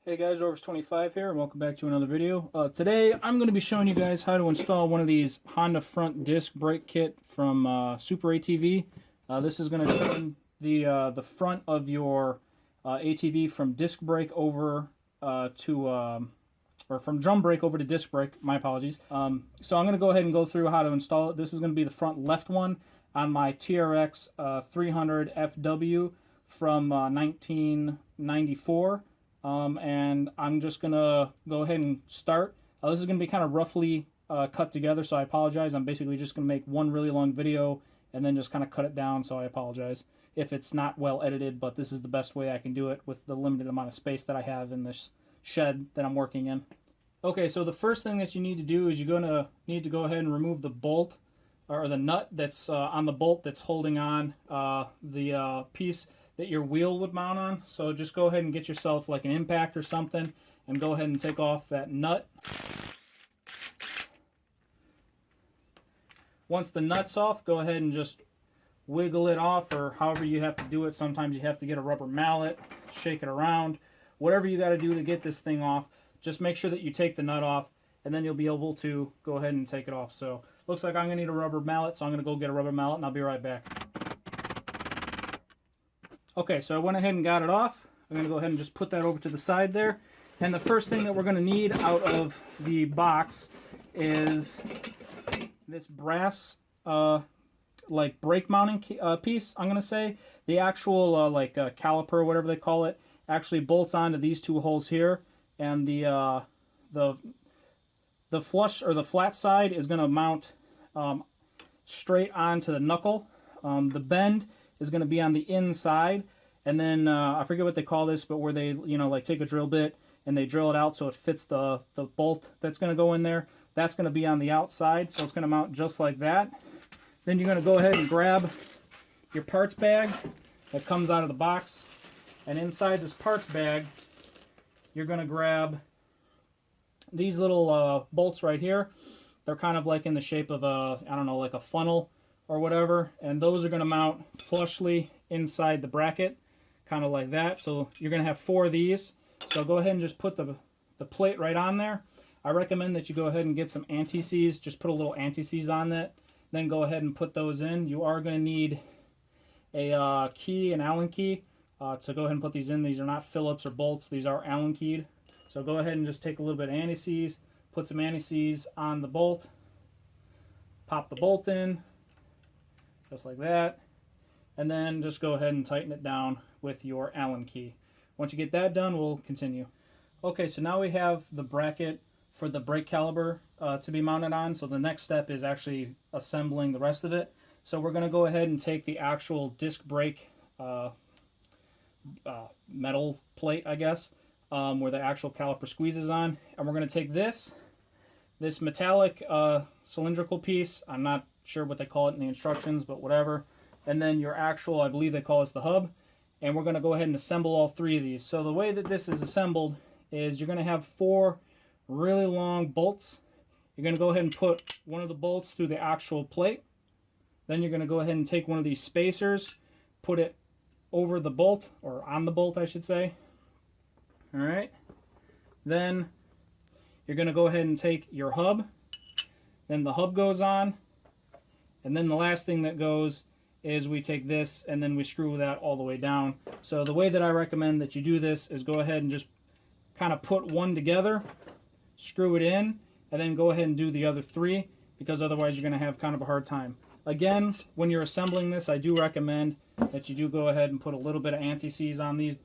Hey guys, Orvis25 here, and welcome back to another video. Today I'm going to be showing you guys how to install one of these Honda front disc brake kit from SuperATV. This is going to turn the front of your ATV from disc brake over or from drum brake over to disc brake. My apologies. So I'm going to go ahead and go through how to install it. This is going to be the front left one on my TRX300FW from 1994. And I'm just going to go ahead and start. This is going to be kind of roughly cut together, so I apologize. I'm basically just going to make one really long video and then just kind of cut it down, so I apologize if it's not well edited, but this is the best way I can do it with the limited amount of space that I have in this shed that I'm working in. Okay, so the first thing that you need to do is you're going to need to go ahead and remove the bolt, or the nut that's on the bolt that's holding on the piece that your wheel would mount on. So just go ahead and get yourself like an impact or something and go ahead and take off that nut. Once the nut's off, go ahead and just wiggle it off, or however you have to do it. Sometimes you have to get a rubber mallet, shake it around, whatever you got to do to get this thing off. Just make sure that you take the nut off, and then you'll be able to go ahead and take it off. So looks like I'm gonna need a rubber mallet, so I'm gonna go get a rubber mallet and I'll be right back. Okay, so I went ahead and got it off. I'm going to go ahead and just put that over to the side there. And the first thing that we're going to need out of the box is this brass like brake mounting piece, I'm going to say. The actual caliper, whatever they call it, actually bolts onto these two holes here. And the flush or the flat side is going to mount straight onto the knuckle. The bend is going to be on the inside, and then I forget what they call this, but where they like take a drill bit and they drill it out so it fits the bolt that's going to go in there. That's going to be on the outside, so it's going to mount just like that. Then you're going to go ahead and grab your parts bag that comes out of the box, and inside this parts bag you're going to grab these little bolts right here. They're kind of like in the shape of a, I don't know, like a funnel or whatever, and those are going to mount flushly inside the bracket, kind of like that. So you're going to have 4 of these. So go ahead and just put the plate right on there. I recommend that you go ahead and get some anti-seize. Just put a little anti-seize on that, then go ahead and put those in. You are going to need a key, an Allen key, to go ahead and put these in. These are not Phillips or bolts, these are Allen keyed. So go ahead and just take a little bit of anti-seize, put some anti-seize on the bolt, pop the bolt in, just like that, and then just go ahead and tighten it down with your Allen key. Once you get that done, we'll continue. Okay, so now we have the bracket for the brake caliper to be mounted on, so the next step is actually assembling the rest of it. So we're going to go ahead and take the actual disc brake metal plate, I guess, where the actual caliper squeezes on, and we're going to take this metallic cylindrical piece. I'm not sure what they call it in the instructions, but whatever. And then your actual, I believe they call this the hub. And we're going to go ahead and assemble all 3 of these. So the way that this is assembled is you're going to have 4 really long bolts. You're going to go ahead and put one of the bolts through the actual plate. Then you're going to go ahead and take one of these spacers, put it over the bolt, or on the bolt I should say. Alright. Then you're going to go ahead and take your hub. Then the hub goes on. And then the last thing that goes is we take this and then we screw that all the way down. So the way that I recommend that you do this is go ahead and just kind of put one together, screw it in, and then go ahead and do the other 3, because otherwise you're going to have kind of a hard time. Again, when you're assembling this, I do recommend that you do go ahead and put a little bit of anti-seize on these,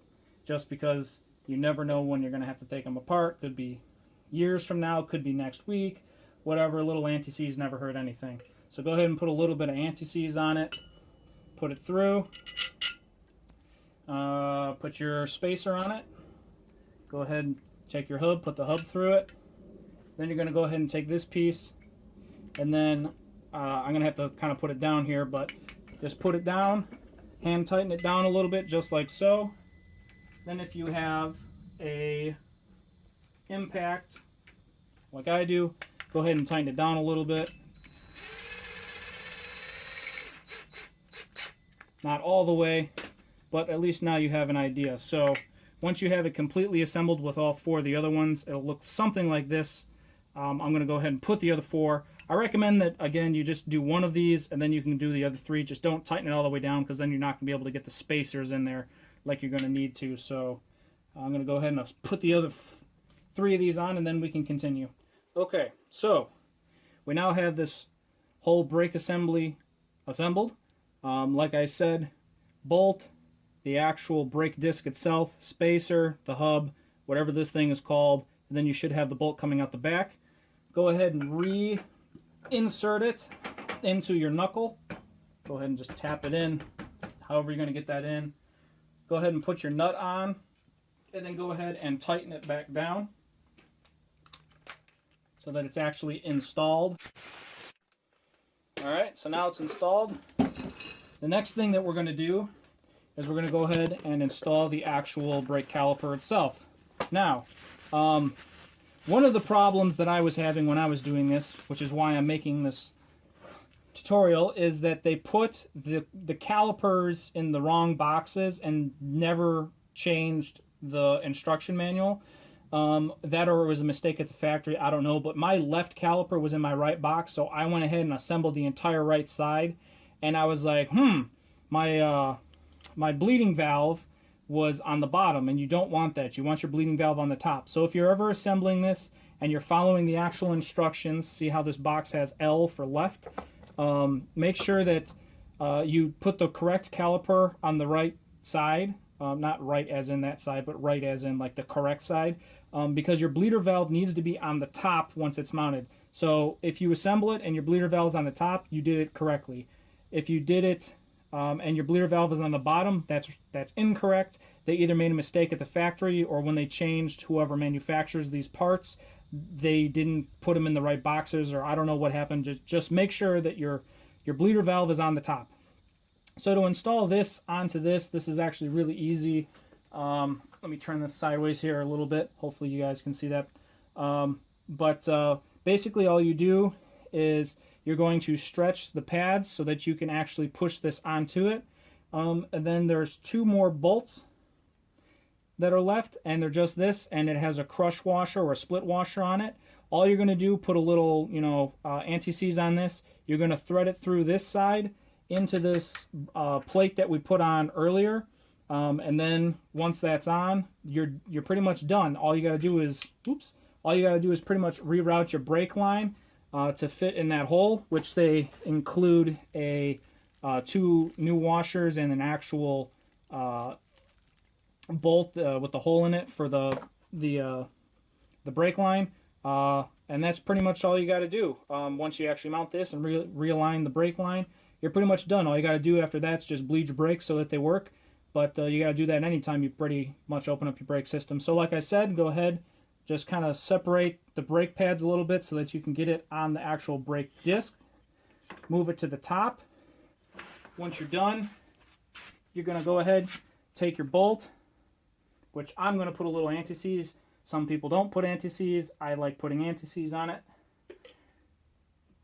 just because you never know when you're going to have to take them apart. Could be years from now, could be next week, whatever. A little anti-seize never hurt anything. So go ahead and put a little bit of anti-seize on it, put it through, put your spacer on it, go ahead and take your hub, put the hub through it. Then you're going to go ahead and take this piece, and then I'm going to have to kind of put it down here, but just put it down, hand tighten it down a little bit, just like so. Then if you have a impact, like I do, go ahead and tighten it down a little bit. Not all the way, but at least now you have an idea. So Once you have it completely assembled with all 4 of the other ones, it'll look something like this. I'm going to go ahead and put the other 4. I recommend that, again, you just do 1 of these, and then you can do the other 3. Just don't tighten it all the way down, because then you're not going to be able to get the spacers in there like you're going to need to. So I'm going to go ahead and put the other 3 of these on, and then we can continue. Okay, so we now have this whole brake assembly assembled. Like I said, bolt, the actual brake disc itself, spacer, the hub, whatever this thing is called, and then you should have the bolt coming out the back. Go ahead and reinsert it into your knuckle. Go ahead and just tap it in, however you're going to get that in. Go ahead and put your nut on, and then go ahead and tighten it back down so that it's actually installed. Alright, so now it's installed. The next thing that we're going to do is we're going to go ahead and install the actual brake caliper itself. Now, one of the problems that I was having when I was doing this, which is why I'm making this tutorial, is that they put the calipers in the wrong boxes and never changed the instruction manual. That or it was a mistake at the factory, I don't know, but my left caliper was in my right box, so I went ahead and assembled the entire right side, and I was like, my bleeding valve was on the bottom, and you don't want that. You want your bleeding valve on the top. So if you're ever assembling this and you're following the actual instructions, see how this box has L for left, make sure that you put the correct caliper on the right side, not right as in that side, but right as in like the correct side, because your bleeder valve needs to be on the top once it's mounted. So if you assemble it and your bleeder valve is on the top, you did it correctly. If you did it and your bleeder valve is on the bottom, that's incorrect. They either made a mistake at the factory, or when they changed whoever manufactures these parts, they didn't put them in the right boxes, or I don't know what happened. Just make sure that your bleeder valve is on the top. So to install this onto this is actually really easy. Let me turn this sideways here a little bit. Hopefully you guys can see that. Basically all you do is you're going to stretch the pads so that you can actually push this onto it. And then there's 2 more bolts that are left, and they're just this, and it has a crush washer or a split washer on it. All you're going to do, put a little, anti-seize on this. You're going to thread it through this side into this plate that we put on earlier. And then once that's on, you're pretty much done. All you got to do is, pretty much reroute your brake line to fit in that hole, which they include 2 new washers and an actual bolt with the hole in it for the brake line. And that's pretty much all you got to do. Once you actually mount this and realign the brake line, you're pretty much done. All you got to do after that is just bleed your brakes so that they work. But you got to do that anytime you pretty much open up your brake system. So like I said, go ahead, just kind of separate the brake pads a little bit so that you can get it on the actual brake disc. Move it to the top. Once you're done, you're going to go ahead, take your bolt, which I'm going to put a little anti-seize. Some people don't put anti-seize. I like putting anti-seize on it.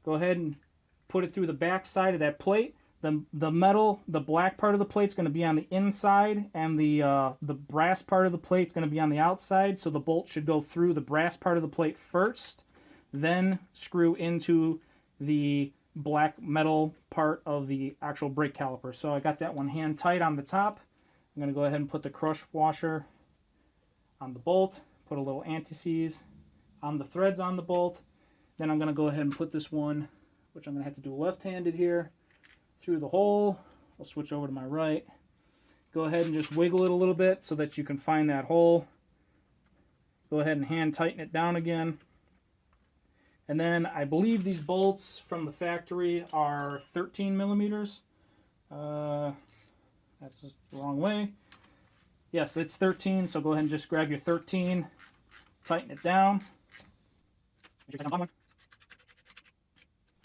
Go ahead and put it through the back side of that plate. The metal, the black part of the plate is going to be on the inside, and the brass part of the plate is going to be on the outside. So the bolt should go through the brass part of the plate first, then screw into the black metal part of the actual brake caliper. So I got that one hand tight on the top. I'm going to go ahead and put the crush washer on the bolt, put a little anti-seize on the threads on the bolt. Then I'm going to go ahead and put this one, which I'm going to have to do left-handed here, through the hole. I'll switch over to my right. Go ahead and just wiggle it a little bit so that you can find that hole. Go ahead and hand tighten it down again. And then I believe these bolts from the factory are 13 millimeters. That's the wrong way. Yes, it's 13, so go ahead and just grab your 13, tighten it down.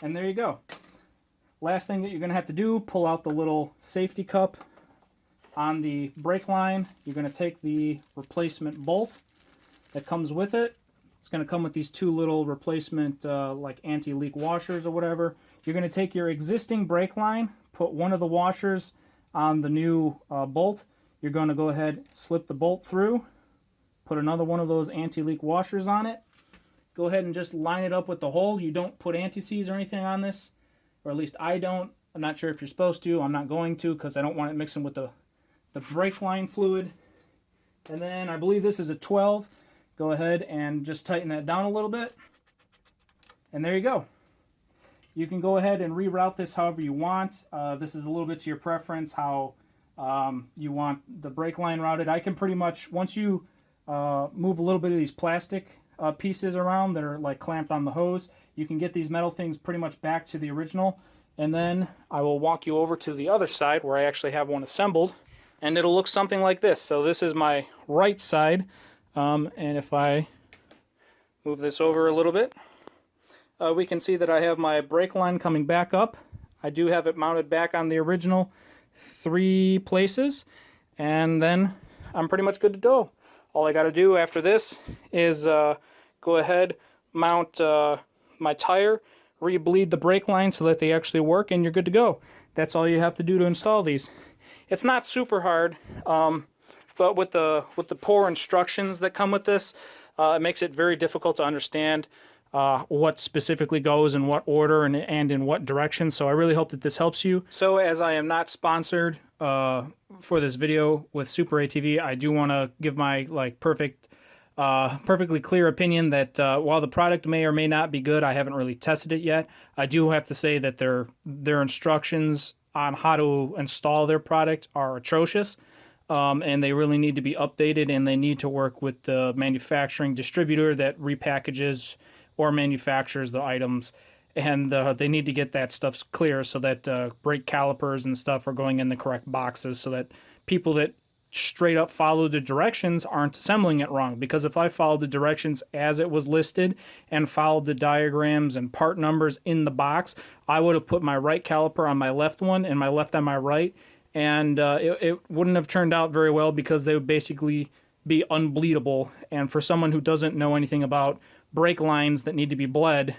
And there you go. Last thing that you're going to have to do, pull out the little safety cup on the brake line. You're going to take the replacement bolt that comes with it. It's going to come with these 2 little replacement like anti-leak washers or whatever. You're going to take your existing brake line, put one of the washers on the new bolt. you're going to go ahead, slip the bolt through, put another one of those anti-leak washers on it. Go ahead and just line it up with the hole. You don't put anti-seize or anything on this, or at least I don't. I'm not sure if you're supposed to. I'm not going to because I don't want it mixing with the brake line fluid. And then I believe this is a 12. Go ahead and just tighten that down a little bit. And there you go. You can go ahead and reroute this however you want. This is a little bit to your preference, how you want the brake line routed. I can pretty much, once you move a little bit of these plastic pieces around that are like clamped on the hose, you can get these metal things pretty much back to the original. And then I will walk you over to the other side where I actually have one assembled. And it'll look something like this. So this is my right side. And if I move this over a little bit, we can see that I have my brake line coming back up. I do have it mounted back on the original 3 places. And then I'm pretty much good to go. All I got to do after this is go ahead, mount my tire, re-bleed the brake line so that they actually work, and you're good to go. That's all you have to do to install these. It's not super hard, but with the poor instructions that come with this, it makes it very difficult to understand what specifically goes in what order and in what direction. So I really hope that this helps you. So as I am not sponsored for this video with SuperATV, I do want to give my perfectly clear opinion that while the product may or may not be good, I haven't really tested it yet. I do have to say that their instructions on how to install their product are atrocious, and they really need to be updated, and they need to work with the manufacturing distributor that repackages or manufactures the items, and they need to get that stuff clear so that brake calipers and stuff are going in the correct boxes, so that people that straight up follow the directions aren't assembling it wrong. Because if I followed the directions as it was listed and followed the diagrams and part numbers in the box, I would have put my right caliper on my left one and my left on my right, and it wouldn't have turned out very well, because they would basically be unbleedable. And for someone who doesn't know anything about brake lines that need to be bled,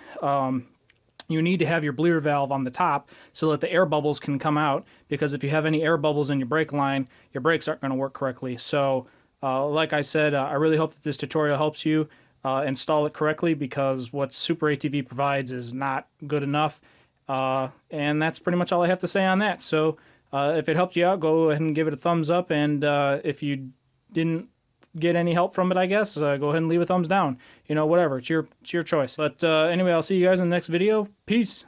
you need to have your bleeder valve on the top so that the air bubbles can come out, because if you have any air bubbles in your brake line, your brakes aren't going to work correctly. So like I said, I really hope that this tutorial helps you install it correctly, because what SuperATV provides is not good enough. And that's pretty much all I have to say on that. So if it helped you out, go ahead and give it a thumbs up. And if you didn't get any help from it, I guess, go ahead and leave a thumbs down. You know, whatever. It's your choice. But anyway, I'll see you guys in the next video. Peace.